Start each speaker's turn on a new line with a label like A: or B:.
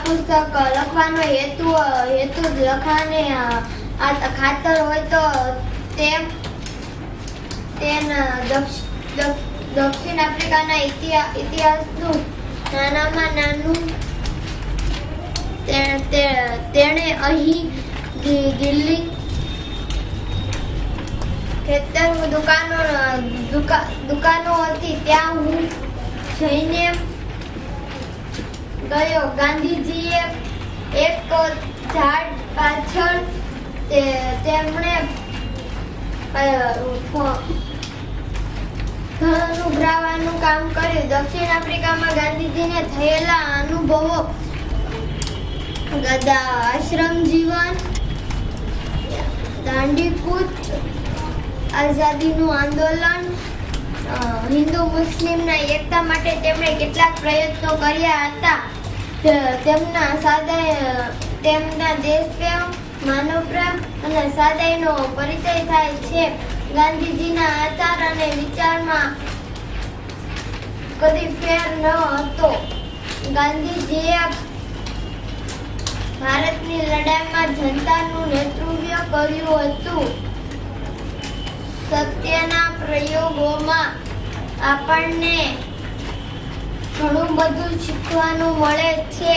A: પુસ્તક લખવાનો હેતુ લખાને આ ખાતર હોય તો દક્ષિણ આફ્રિકાના ઇતિહાસનું નાનામાં નાનું તેણે અહીં દિલ્હી ખેતર દુકાનો હતી ત્યાં હું જઈને ગયો. ગાંધીજીએ એક ઝાડ પાછળ તેમણે અનુભવવાનું કામ કર્યું. દક્ષિણ આફ્રિકામાં ગાંધીજીને થયેલા અનુભવો, આશ્રમ જીવન, દાંડીકૂચ, આઝાદીનું આંદોલન, હિન્દુ મુસ્લિમના એકતા માટે તેમણે કેટલાક પ્રયત્નો કર્યા હતા. તેમના દેશપ્રેમ, માનવપ્રેમ અને સાદાઈનો પરિચય થાય છે. ગાંધીજીના આચાર અને વિચારમાં કદી ફેર ન હતો. ગાંધીજીએ ભારતની લડાઈમાં જનતાનું નેતૃત્વ કર્યું હતું. સત્યના પ્રયોગોમાં આપણને ઘણું બધું શીખવાનું મળે છે.